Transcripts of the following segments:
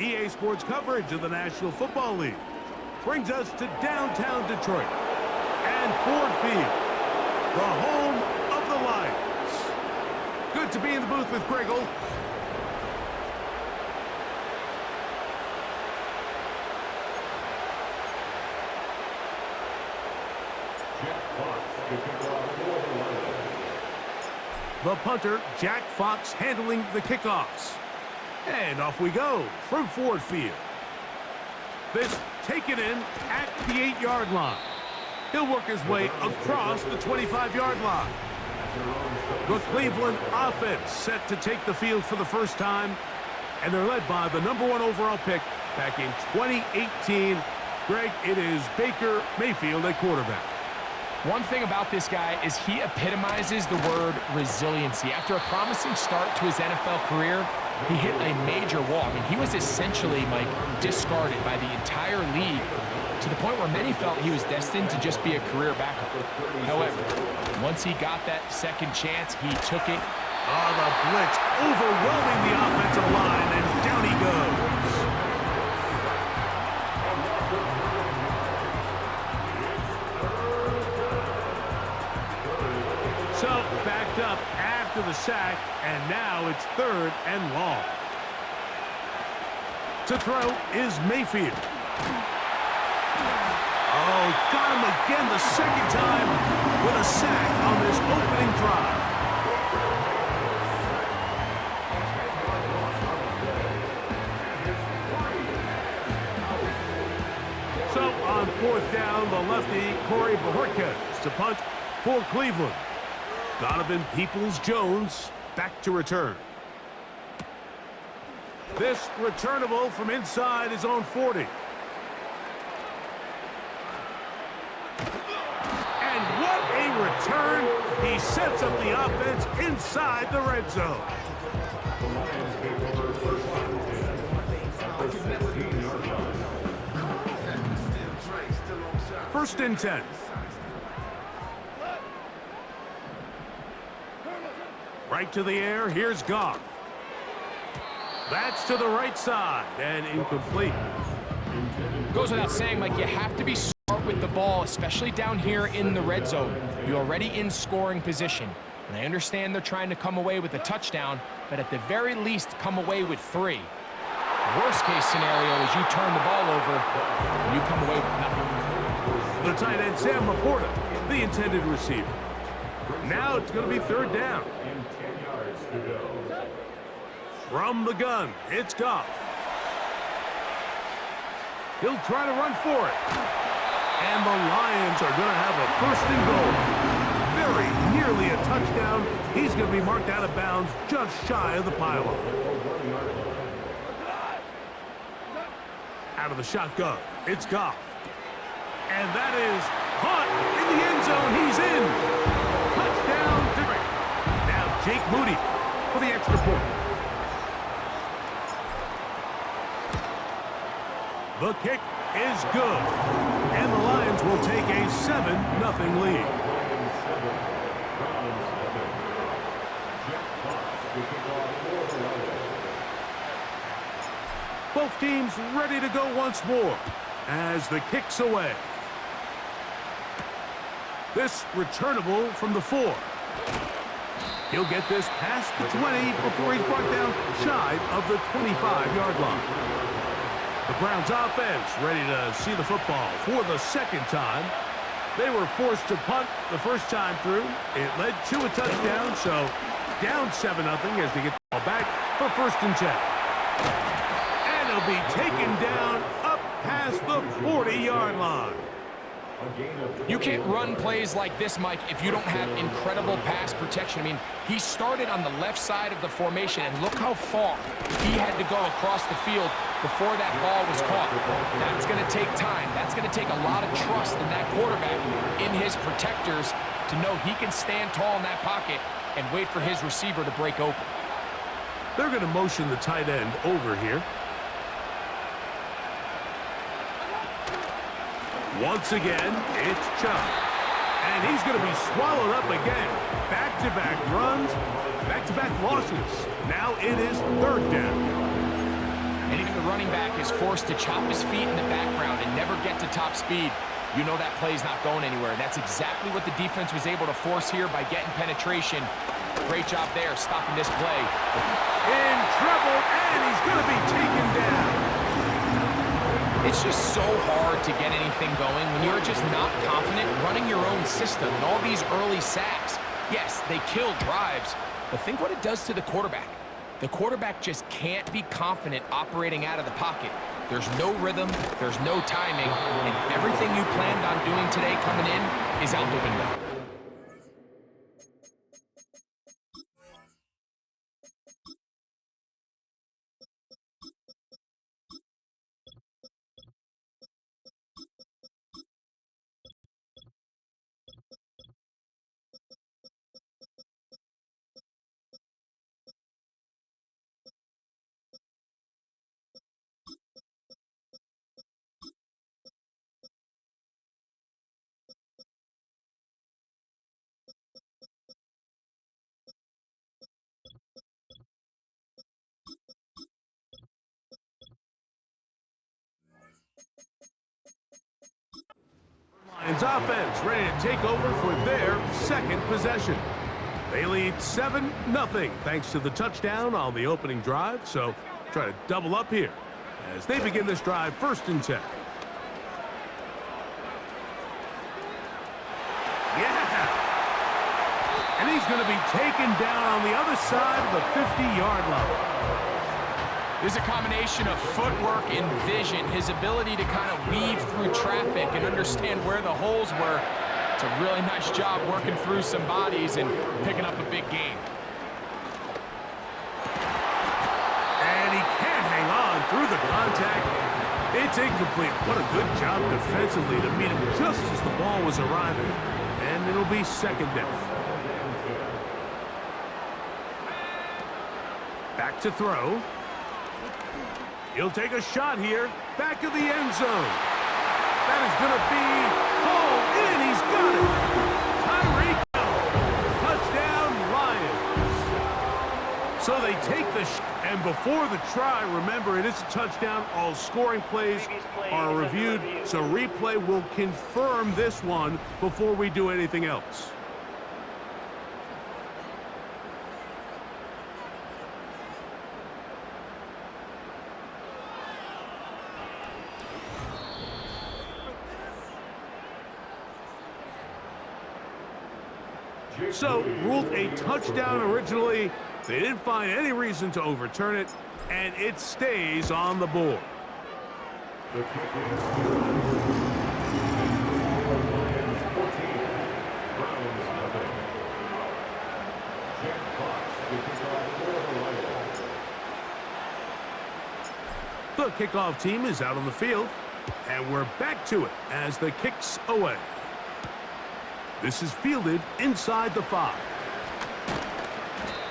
EA Sports coverage of the National Football League brings us to downtown Detroit and Ford Field, the home of the Lions. Good to be in the booth with Griggle. The punter, Jack Fox, handling the kickoffs. And off we go from Ford Field. This taken in at the 8-yard line. He'll work his way across the 25-yard line. The Cleveland offense set to take the field for the first time, and they're led by the #1 overall pick back in 2018. Greg, it is Baker Mayfield at quarterback. One thing about this guy is he epitomizes the word resiliency. After a promising start to his NFL career, he hit a major wall. I mean, he was essentially, Mike, discarded by the entire league to the point where many felt he was destined to just be a career backup. However, once he got that second chance, he took it. Oh, the blitz overwhelming the offensive line, and down he goes. So, backed up after the sack, and now it's 3rd and long. To throw is Mayfield. Oh, got him again the second time with a sack on this opening drive. So, on 4th down, the lefty, Corey Bojorquez to punt for Cleveland. Donovan Peoples-Jones back to return. This returnable from inside his own 40. And what a return. He sets up the offense inside the red zone. First and 10. Right to the air, here's Goff. That's to the right side, and incomplete. Goes without saying, Mike, you have to be smart with the ball, especially down here in the red zone. You're already in scoring position. And I understand they're trying to come away with a touchdown, but at the very least, come away with 3. Worst case scenario is you turn the ball over, and you come away with nothing. The tight end, Sam Laporta, the intended receiver. Now it's going to be 3rd down. From the gun, it's Goff. He'll try to run for it. And the Lions are going to have a 1st and goal. Very nearly a touchdown. He's going to be marked out of bounds just shy of the pylon. Out of the shotgun, it's Goff. And that is caught in the end zone. He's in. Touchdown. Now Jake Moody for the extra point. The kick is good. And the Lions will take a 7-0 lead. Both teams ready to go once more as the kick's away. This returnable from the 4. He'll get this past the 20 before he's brought down shy of the 25-yard line. The Browns offense ready to see the football for the 2nd time. They were forced to punt the first time through. It led to a touchdown, so down 7-0 as they get the ball back for 1st and 10. And it'll be taken down up past the 40-yard line. You can't run plays like this, Mike, if you don't have incredible pass protection. I mean, he started on the left side of the formation, and look how far he had to go across the field before that ball was caught. That's going to take time. That's going to take a lot of trust in that quarterback, in his protectors, to know he can stand tall in that pocket and wait for his receiver to break open. They're going to motion the tight end over here. Once again, it's Chubb. And he's going to be swallowed up again. Back-to-back runs, back-to-back losses. Now it is 3rd down. Anytime the running back is forced to chop his feet in the background and never get to top speed, you know that play's not going anywhere. And that's exactly what the defense was able to force here by getting penetration. Great job there, stopping this play. In trouble, and he's going to be taken down. It's just so hard to get anything going when you're just not confident running your own system. And all these early sacks, yes, they kill drives, but think what it does to the quarterback. The quarterback just can't be confident operating out of the pocket. There's no rhythm, there's no timing, and everything you planned on doing today coming in is out the window. Lions offense ready to take over for their second possession. They lead 7-0 thanks to the touchdown on the opening drive, so try to double up here as they begin this drive 1st and 10. Yeah! And he's going to be taken down on the other side of the 50-yard line. There's a combination of footwork and vision, his ability to kind of weave through traffic and understand where the holes were. It's a really nice job working through some bodies and picking up a big gain. And he can't hang on through the contact. It's incomplete. What a good job defensively to meet him just as the ball was arriving. And it'll be 2nd down. Back to throw. He'll take a shot here. Back of the end zone. That is going to be hauled in. He's got it. Tyreek Hill. Touchdown, Lions. So they take the and before the try, remember, it is a touchdown. All scoring plays are reviewed, so replay will confirm this one before we do anything else. So, ruled a touchdown originally. They didn't find any reason to overturn it, and it stays on the board. The kickoff team is out on the field, and we're back to it as the kick's away. This is fielded inside the 5.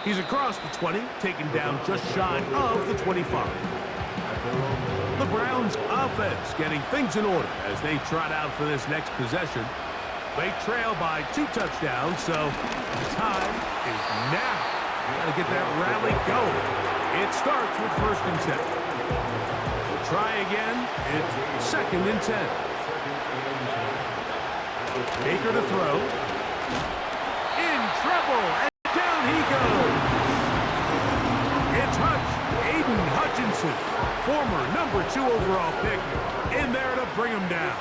He's across the 20, taken down just shy of the 25. The Browns offense getting things in order as they trot out for this next possession. They trail by 2 touchdowns, so time is now. Got to get that rally going. It starts with 1st and 10. We'll try again. It's 2nd and 10. Baker to throw. In trouble, and down he goes. It's Hutch, Aiden Hutchinson, former number 2 overall pick, in there to bring him down.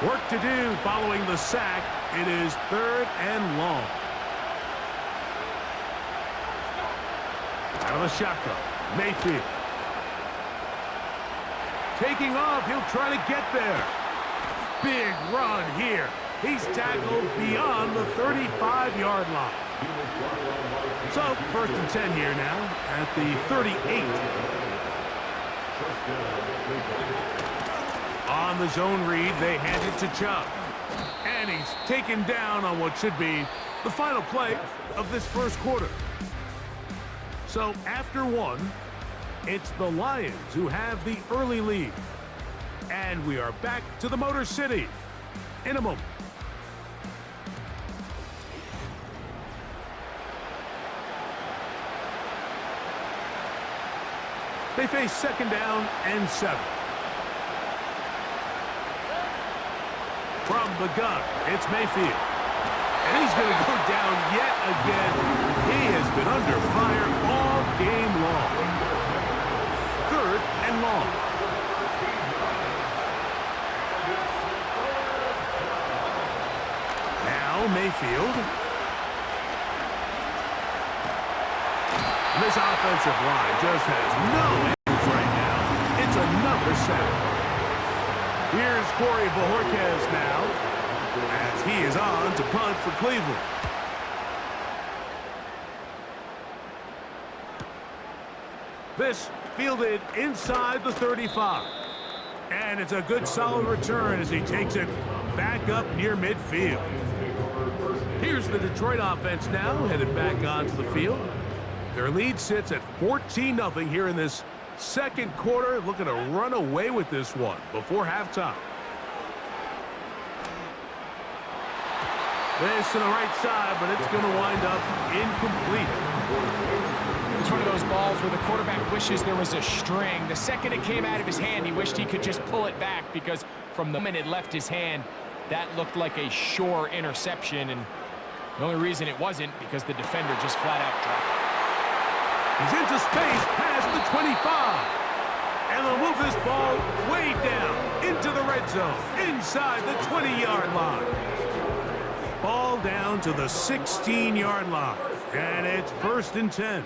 Work to do following the sack. It is 3rd and long. Out of the shotgun, Mayfield. Taking off, he'll try to get there. Big run here. He's tackled beyond the 35-yard line. So, 1st and 10 here now at the 38. On the zone read, they hand it to Chubb. And he's taken down on what should be the final play of this 1st quarter. So, after 1, it's the Lions who have the early lead. And we are back to the Motor City in a moment. They face second down and 7. From the gun, it's Mayfield. And he's going to go down yet again. He has been under fire all game long. 3rd and long. Now Mayfield. This offensive line just has no answers right now. It's another sack. Here's Corey Bojorquez now, as he is on to punt for Cleveland. This fielded inside the 35. And it's a good solid return as he takes it back up near midfield. Here's the Detroit offense now, headed back onto the field. Their lead sits at 14-0 here in this second quarter, looking to run away with this one before halftime. This to the right side, but it's going to wind up incomplete. It's one of those balls where the quarterback wishes there was a string. The second it came out of his hand, he wished he could just pull it back, because from the moment it left his hand, that looked like a sure interception, and the only reason it wasn't because the defender just flat out dropped it. He's into space past the 25. And they'll move this ball way down into the red zone, inside the 20-yard line. Ball down to the 16-yard line. And it's 1st and 10.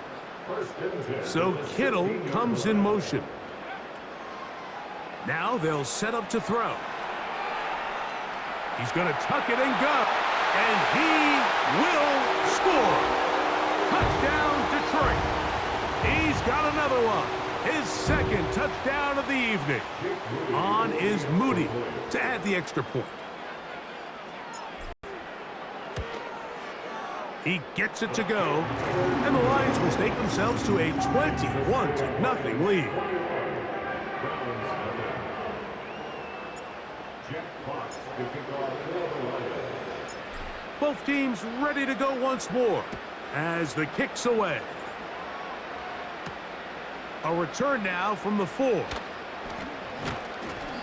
So Kittle comes in motion. Now they'll set up to throw. He's going to tuck it and go. And he will score. Touchdown, Detroit. He's got another one. His second touchdown of the evening. On is Moody to add the extra point. He gets it to go, and the Lions will stake themselves to a 21-0 lead. Both teams ready to go once more as the kick's away. A return now from the 4.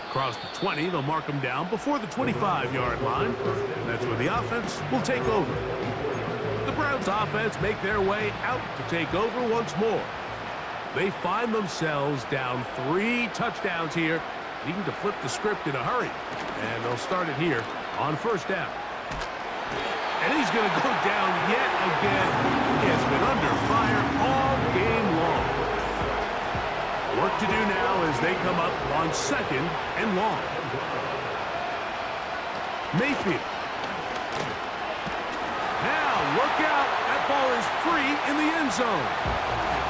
Across the 20, they'll mark him down before the 25-yard line. And that's where the offense will take over. The Browns offense make their way out to take over once more. They find themselves down 3 touchdowns here, needing to flip the script in a hurry. And they'll start it here on 1st down. And he's going to go down yet again. He has been under fire all game long. Work to do now as they come up on 2nd and long. Mayfield. Now, look out. That ball is free in the end zone.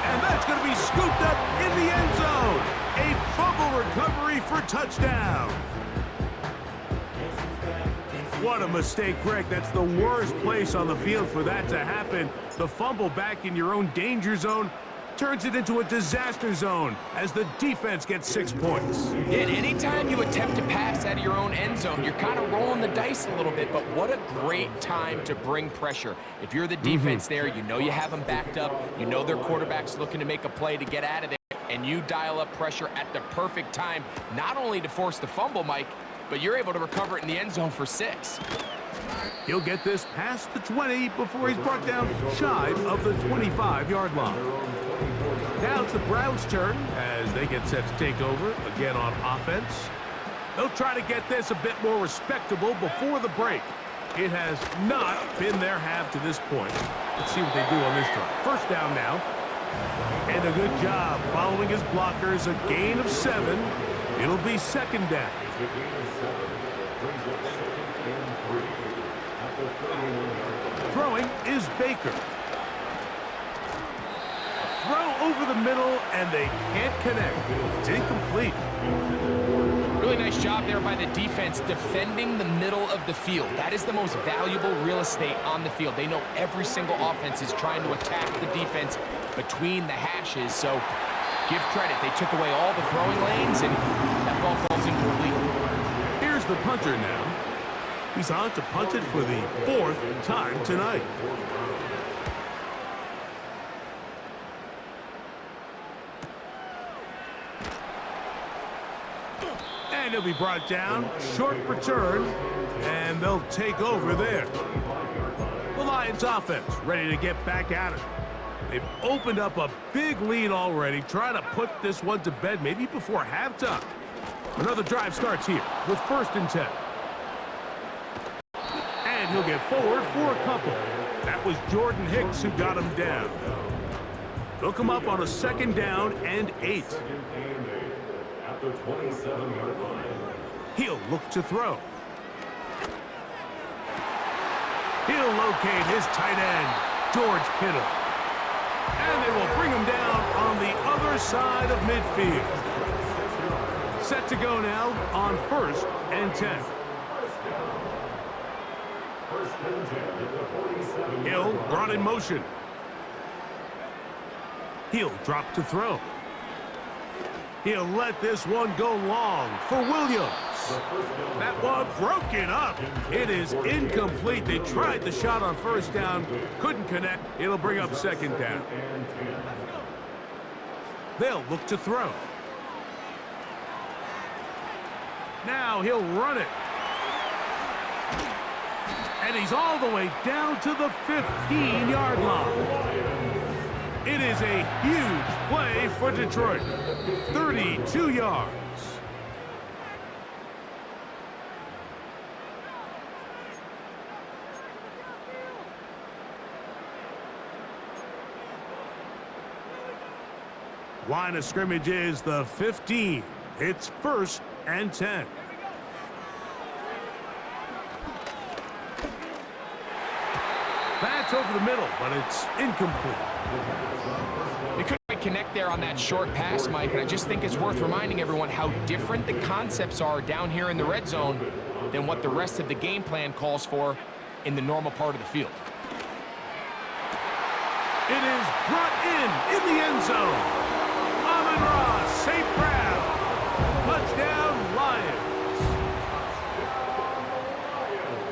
And that's going to be scooped up in the end zone. A fumble recovery for touchdown. What a mistake, Greg. That's the worst place on the field for that to happen. The fumble back in your own danger zone turns it into a disaster zone as the defense gets 6 points. And anytime you attempt to pass out of your own end zone, you're kind of rolling the dice a little bit, but what a great time to bring pressure. If you're the defense there, you know you have them backed up, you know their quarterback's looking to make a play to get out of there, and you dial up pressure at the perfect time, not only to force the fumble, Mike, but you're able to recover it in the end zone for 6. He'll get this past the 20 before he's brought down shy of the 25-yard line. Now it's the Browns' turn as they get set to take over again on offense. They'll try to get this a bit more respectable before the break. It has not been their half to this point. Let's see what they do on this drive. 1st down now. And a good job following his blockers. A gain of 7. It'll be 2nd down. Throwing is Baker. Throw over the middle, and they can't connect. It's incomplete. Really nice job there by the defense defending the middle of the field. That is the most valuable real estate on the field. They know every single offense is trying to attack the defense between the hashes, so give credit. They took away all the throwing lanes, and that ball falls incomplete. Here's the punter now. He's on to punt it for the 4th time tonight. And he'll be brought down, short return, and they'll take over there. The Lions offense ready to get back at it. They've opened up a big lead already, trying to put this one to bed maybe before halftime. Another drive starts here with 1st and 10. And he'll get forward for a couple. That was Jordan Hicks who got him down. They'll come up on a 2nd down and 8. At the 27-yard line. He'll look to throw. He'll locate his tight end, George Kittle. And they will bring him down on the other side of midfield. Set to go now on 1st and 10. Hill brought in motion. He'll drop to throw. He'll let this one go long for Williams. That one broken up. It is incomplete. They tried the shot on 1st down, couldn't connect. It'll bring up 2nd down. They'll look to throw. Now he'll run it. And he's all the way down to the 15-yard line. It is a huge play for Detroit. 32 yards. Line of scrimmage is the 15. It's 1st and 10. That's over the middle, but it's incomplete. They couldn't quite connect there on that short pass, Mike, and I just think it's worth reminding everyone how different the concepts are down here in the red zone than what the rest of the game plan calls for in the normal part of the field. It is brought in the end zone. Amon-Ra St. Brown. Touchdown, Lions.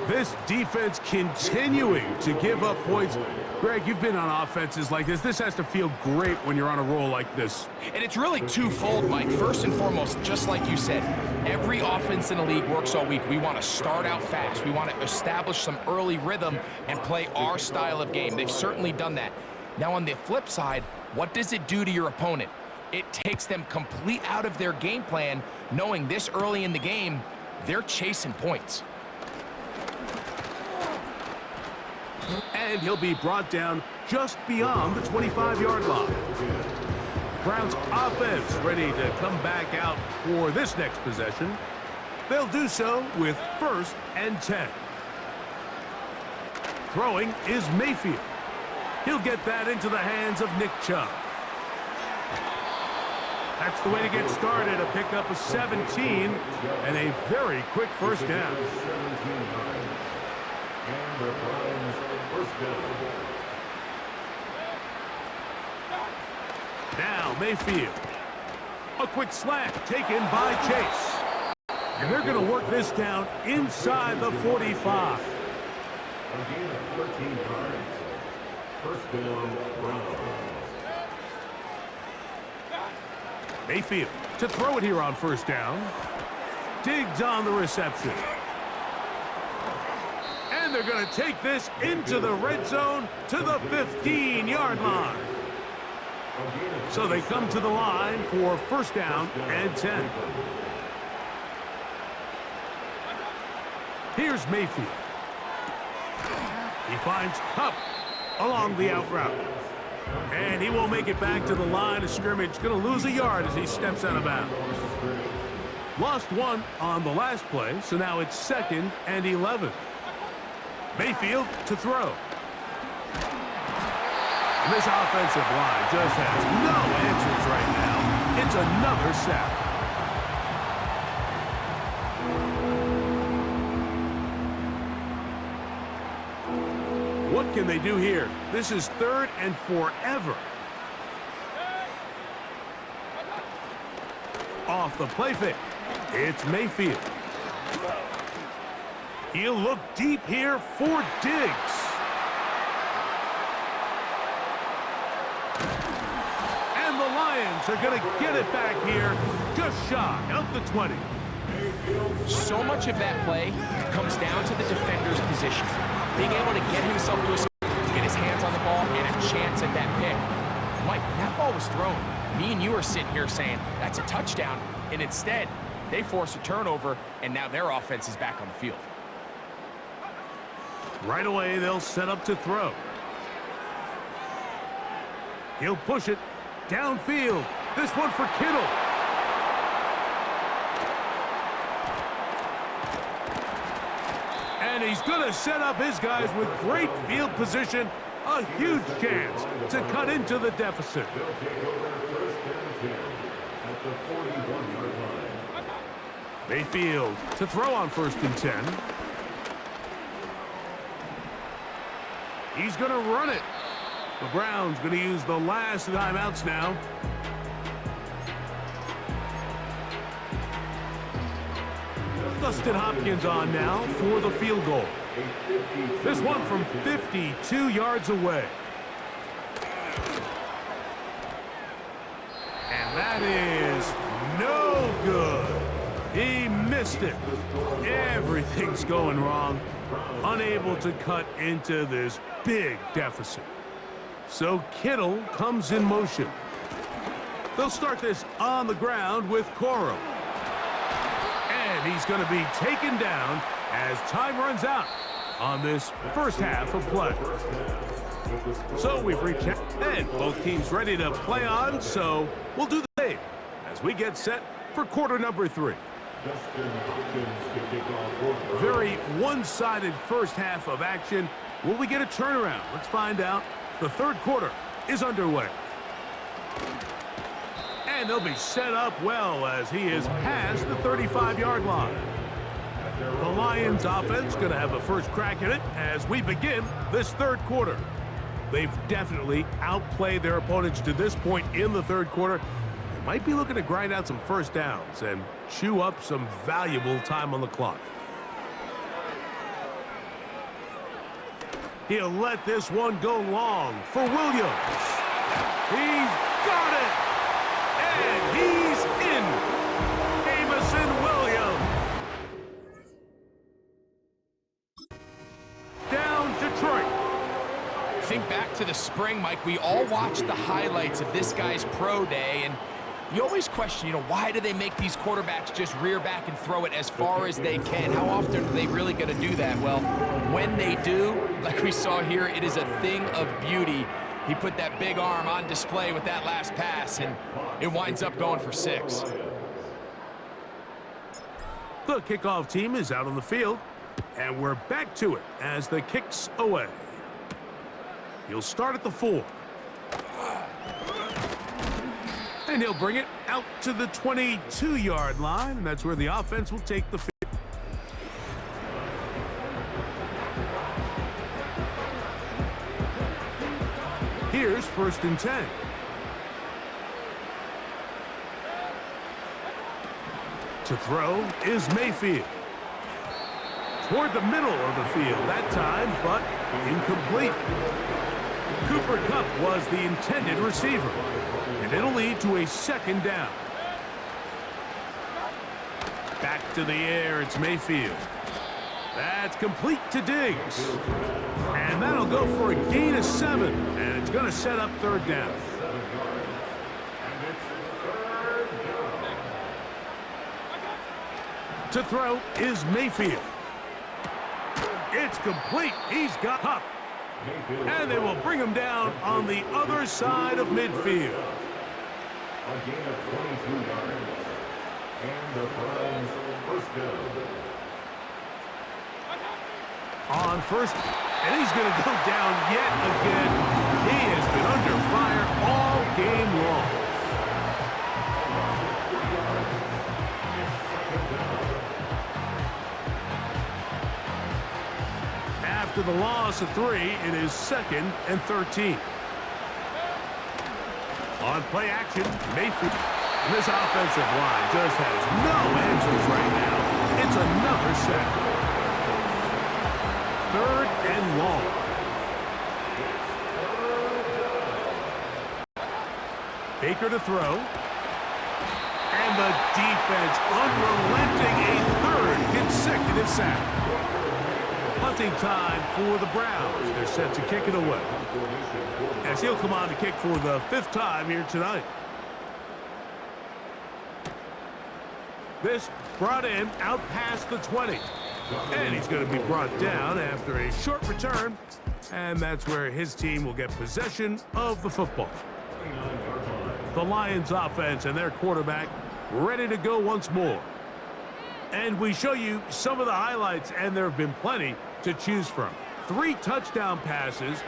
This defense continuing to give up points. Greg, you've been on offenses like this. This has to feel great when you're on a roll like this. And it's really twofold, Mike. First and foremost, just like you said, every offense in the league works all week. We want to start out fast. We want to establish some early rhythm and play our style of game. They've certainly done that. Now, on the flip side, what does it do to your opponent? It takes them complete out of their game plan, knowing this early in the game, they're chasing points. And he'll be brought down just beyond the 25-yard line. Browns offense ready to come back out for this next possession. They'll do so with 1st and 10. Throwing is Mayfield. He'll get that into the hands of Nick Chubb. That's the way to get started, a pickup of 17 and a very quick 1st down. Now Mayfield. A quick slant taken by Chase. And they're going to work this down inside the 45. Again at 13 yards. 1st down, Browns. Mayfield to throw it here on 1st down. Diggs on the reception. And they're going to take this into the red zone to the 15-yard line. So they come to the line for 1st down and 10. Here's Mayfield. He finds Kupp along the out route. And he will make it back to the line of scrimmage. Going to lose a yard as he steps out of bounds. Lost one on the last play, so now it's 2nd and 11. Mayfield to throw. And this offensive line just has no answers right now. It's another sack. What can they do here? This is 3rd and forever. Off the play fake. It's Mayfield. He'll look deep here for Diggs. And the Lions are going to get it back here just shy of the 20. So much of that play comes down to the defender's position. Being able to get himself to a spot, to get his hands on the ball, and a chance at that pick. Mike, when that ball was thrown, me and you are sitting here saying, that's a touchdown, and instead, they force a turnover, and now their offense is back on the field. Right away, they'll set up to throw. He'll push it downfield. This one for Kittle. And he's going to set up his guys with great field position. A huge chance to cut into the deficit. They'll take over first and 10 at the 41-yard line. Mayfield to throw on 1st and 10. He's going to run it. The Browns going to use the last timeouts now. Dustin Hopkins on now for the field goal. This one from 52 yards away. And that is no good. He missed it. Everything's going wrong. Unable to cut into this big deficit. So Kittle comes in motion. They'll start this on the ground with Coro. And he's going to be taken down as time runs out on this first half of play. So we've reached and both teams ready to play on, so we'll do the same as we get set for quarter number 3. Very one-sided first half of action. Will we get a turnaround? Let's find out. The third quarter is underway. And they'll be set up well as he is past the 35-yard line. The Lions offense going to have a first crack at it as we begin this third quarter. They've definitely outplayed their opponents to this point in the third quarter. They might be looking to grind out some first downs and chew up some valuable time on the clock. He'll let this one go long for Williams. He's got it! And he's in! Jameson Williams. Down Detroit. Think back to the spring, Mike. We all watched the highlights of this guy's pro day, and you always question, why do they make these quarterbacks just rear back and throw it as far as they can? How often are they really going to do that? Well, when they do, like we saw here, it is a thing of beauty. He put that big arm on display with that last pass, and it winds up going for 6. The kickoff team is out on the field, and we're back to it as the kick's away. He'll start at the 4. And he'll bring it out to the 22-yard line, and that's where the offense will take the field. Here's 1st and 10. To throw is Mayfield. Toward the middle of the field that time, but incomplete. Cooper Kupp was the intended receiver, and it'll lead to a 2nd down. Back to the air, it's Mayfield. That's complete to Diggs. And that'll go for a gain of 7, and it's going to set up 3rd down. To throw is Mayfield. It's complete. He's got Kupp. And they will bring him down on the other side of midfield. A gain of 22 yards. And the Browns first down. On first, and he's going to go down yet again. He has been under fire all game long. After the loss of 3, it is 2nd and 13. On play action, Mayfield. And this offensive line just has no answers right now. It's another sack. 3rd and long. Baker to throw. And the defense unrelenting, a third consecutive sack. Punting time for the Browns. They're set to kick it away, as he'll come on to kick for the 5th time here tonight. This brought in out past the 20. And he's going to be brought down after a short return. And that's where his team will get possession of the football. The Lions offense and their quarterback ready to go once more. And we show you some of the highlights, and there have been plenty to choose from. 3 touchdown passes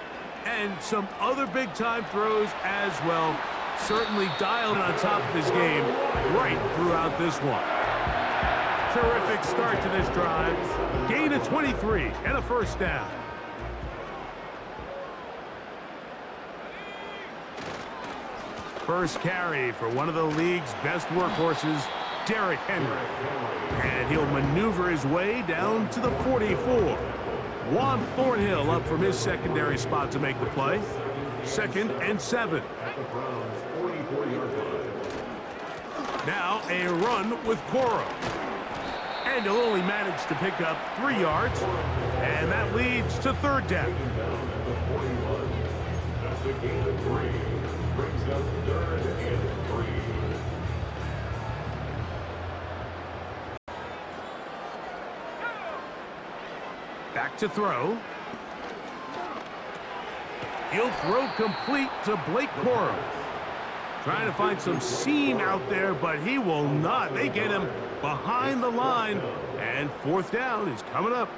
and some other big-time throws as well. Certainly dialed on top of his game right throughout this one. Terrific start to this drive. Gain of 23 and a first down. First carry for one of the league's best workhorses, Derrick Henry. And he'll maneuver his way down to the 44. Juan Thornhill up from his secondary spot to make the play. 2nd and 7. Now a run with Coro. And he'll only manage to pick up 3 yards. And that leads to 3rd down. That's the gain of 3. Brings up 3rd and 3. Back to throw. He'll throw complete to Blake Corum. Trying to find some seam out there, but he will not. They get him behind the line, and 4th down is coming up.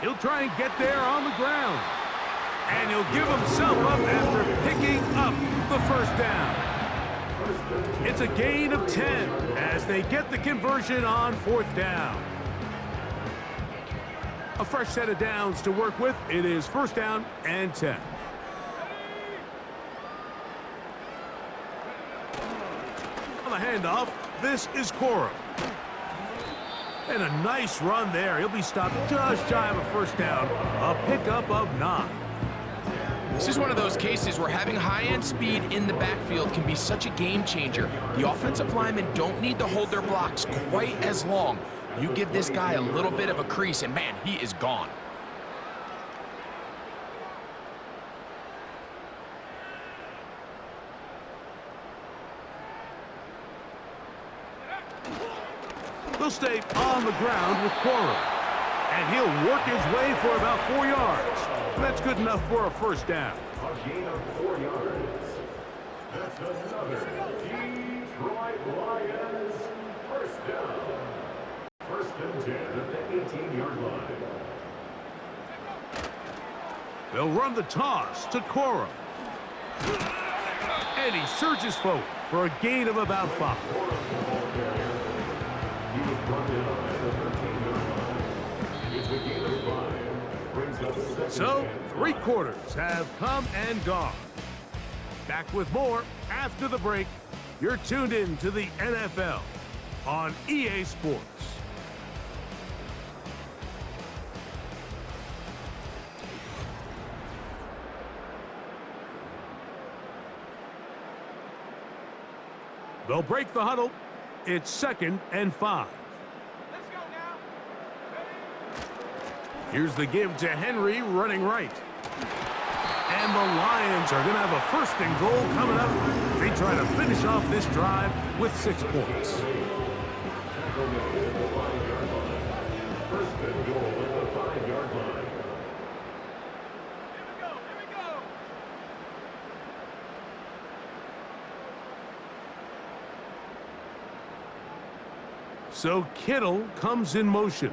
He'll try and get there on the ground. And he'll give himself up after picking up the 1st down. It's a gain of 10 as they get the conversion on 4th down. A fresh set of downs to work with. It is 1st down and 10. On the handoff, this is Coro. And a nice run there. He'll be stopped just shy of a 1st down. A pickup of 9. This is one of those cases where having high-end speed in the backfield can be such a game changer. The offensive linemen don't need to hold their blocks quite as long. You give this guy a little bit of a crease, and man, he is gone. They'll stay on the ground with Coro. And he'll work his way for about 4 yards. That's good enough for a 1st down. A gain of 4 yards. That's another Detroit Lions 1st down. 1st and 10 at the 18-yard line. They'll run the toss to Coro. And he surges forward for a gain of about 5. He was brought down at the 13-yard line. It's a gain of 5. Brings up 2nd So, and 3 quarters have come and gone. Back with more after the break. You're tuned in to the NFL on EA Sports. They'll break the huddle. It's 2nd and 5. Let's go now. Here's the give to Henry running right. And the Lions are going to have a 1st and goal coming up. They try to finish off this drive with 6 points. 1st and goal at the 5-yard line. Here we go. So Kittle comes in motion.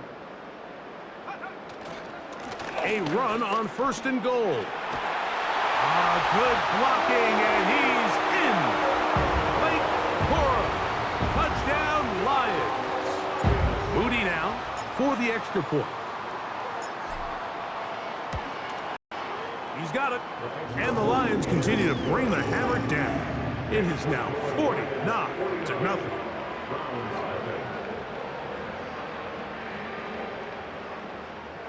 A run on 1st and goal. Good blocking, and he's in. Blake Corum. Touchdown, Lions. Moody now for the extra point. He's got it. And the Lions continue to bring the hammer down. It is now 49-0.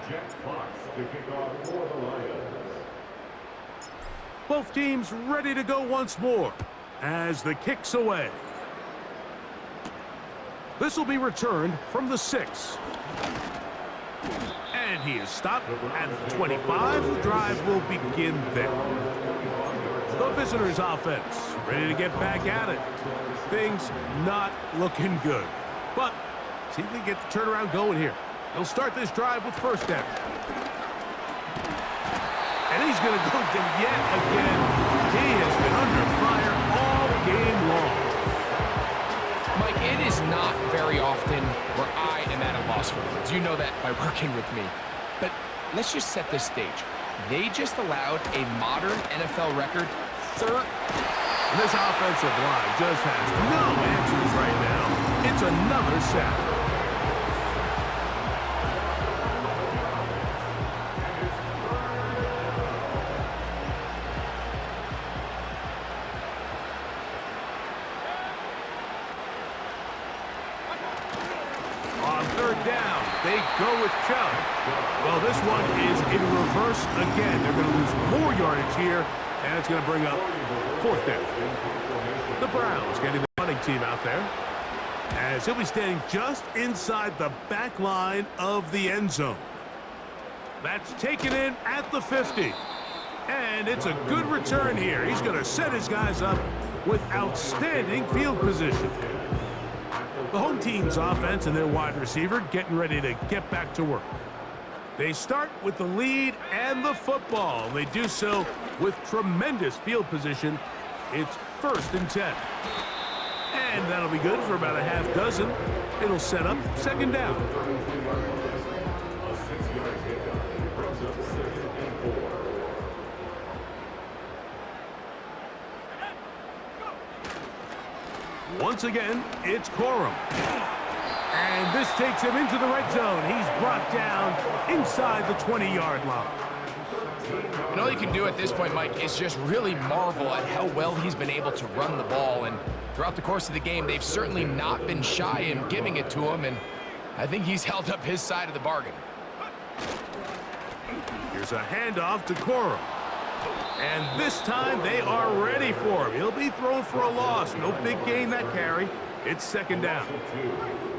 Jack Fox to kick off for the Lions. Both teams ready to go once more as the kick's away. This will be returned from the 6. And he is stopped at the 25. The drive will begin there. The visitors' offense ready to get back at it. Things not looking good. But see if they get the turnaround going here. They'll start this drive with first down. And he's going to go down yet again. He has been under fire all game long. Mike, it is not very often where I am at a loss for words. You know that by working with me. But let's just set this stage. They just allowed a modern NFL record This offensive line just has no answers right now. It's another sack. On third down, they go with Chubb. Well, this one is in reverse again. They're going to lose more yardage here, and it's going to bring up fourth down. The Browns getting the running team out there, as he'll be standing just inside the back line of the end zone. That's taken in at the 50. And it's a good return here. He's going to set his guys up with outstanding field position. The home team's offense and their wide receiver getting ready to get back to work. They start with the lead and the football. They do so with tremendous field position. It's 1st and 10. And that'll be good for about a half dozen. It'll set up second down. Once again, it's Corum. And this takes him into the red zone. He's brought down inside the 20-yard line. And all you can do at this point, Mike, is just really marvel at how well he's been able to run the ball. And throughout the course of the game, they've certainly not been shy in giving it to him. And I think he's held up his side of the bargain. Here's a handoff to Corum. And this time they are ready for him. He'll be thrown for a loss. No big gain that carry. It's second down.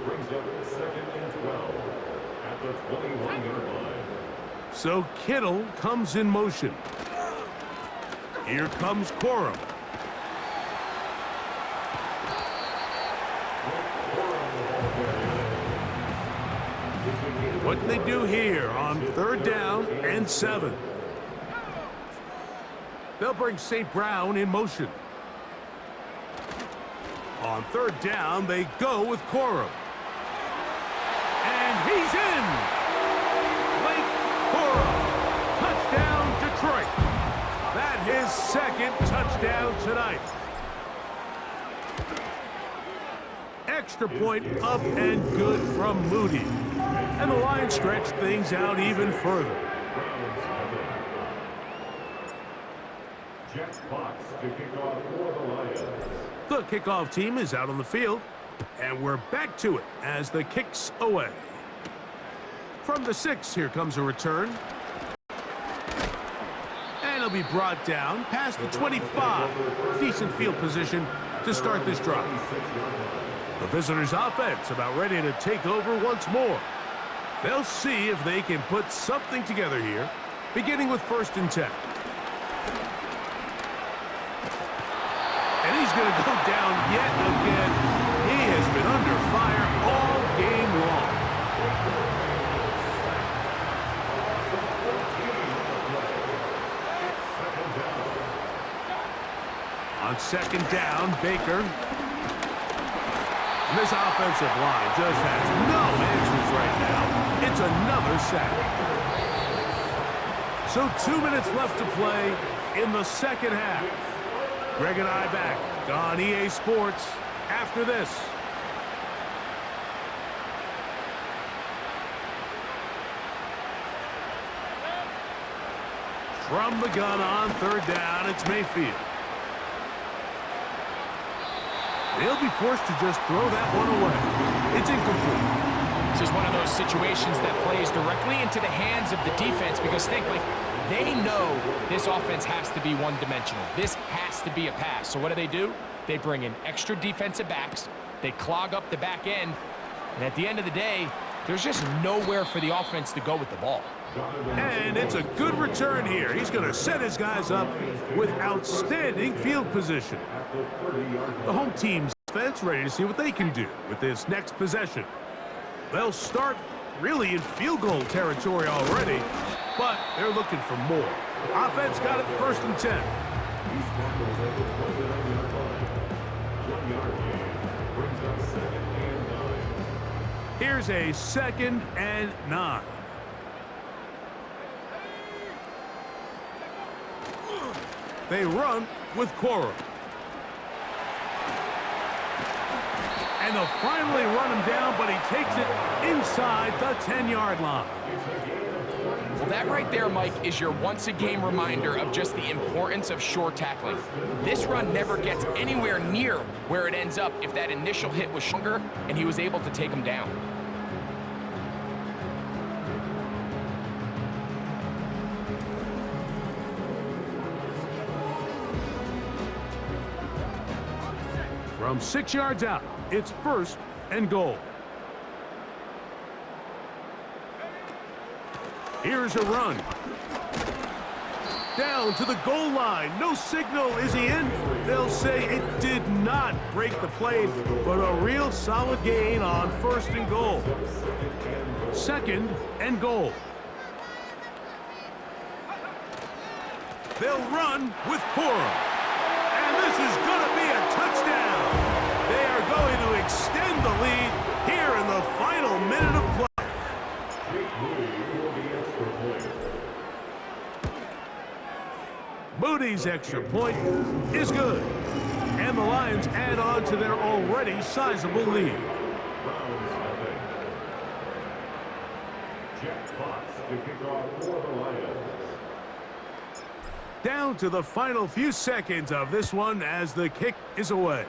Brings up 2nd and 12 at the 21-yard line. So Kittle comes in motion. Here comes Corum. What do they do here on 3rd down and 7? They'll bring St. Brown in motion. On 3rd down, they go with Corum. And he's in! Blake Corum. Touchdown, Detroit. That his 2nd touchdown tonight. Extra point up and good from Moody. And the Lions stretch things out even further. Jack Fox to kick off for the Lions. The kickoff team is out on the field, and we're back to it as the kick's away. From the 6, here comes a return. And it'll be brought down past the 25. Decent field position to start this drive. The visitors' offense about ready to take over once more. They'll see if they can put something together here, beginning with 1st and 10. And he's going to go down yet again. He has been under fire all game long. On 2nd down, Baker. And this offensive line just has no answers right now. It's another sack. So 2 minutes left to play in the 2nd half. Greg and I back on EA Sports after this. From the gun on 3rd down, it's Mayfield. They'll be forced to just throw that one away. It's incomplete. offense is one of those situations that plays directly into the hands of the defense because think, like, they know this offense has to be one-dimensional. This has to be a pass. So what do? They bring in extra defensive backs. They clog up the back end. And at the end of the day, there's just nowhere for the offense to go with the ball. And it's a good return here. He's going to set his guys up with outstanding field position. The home team's defense ready to see what they can do with this next possession. They'll start really in field goal territory already, but they're looking for more. Offense got it 1st and 10. Here's a 2nd and 9. They run with Corum. And they'll finally run him down, but he takes it inside the 10-yard line. Well, that right there, Mike, is your once-a-game reminder of just the importance of short tackling. This run never gets anywhere near where it ends up if that initial hit was stronger and he was able to take him down. From 6 yards out, it's 1st and goal. Here's a run. Down to the goal line. No signal. Is he in? They'll say it did not break the play, but a real solid gain on 1st and goal. 2nd and goal. They'll run with Corum. And this is going to be a touchdown. They are going to extend the lead here in the final minute of play. Moody's extra point is good. And the Lions add on to their already sizable lead. Jack Fox to kick off for the Lions. Down to the final few seconds of this one as the kick is away.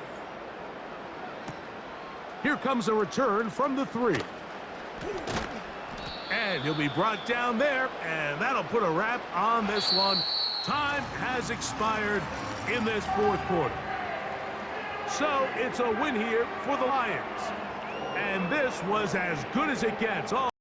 Here comes a return from the 3. And he'll be brought down there, and that'll put a wrap on this one. Time has expired in this 4th quarter. So it's a win here for the Lions. And this was as good as it gets.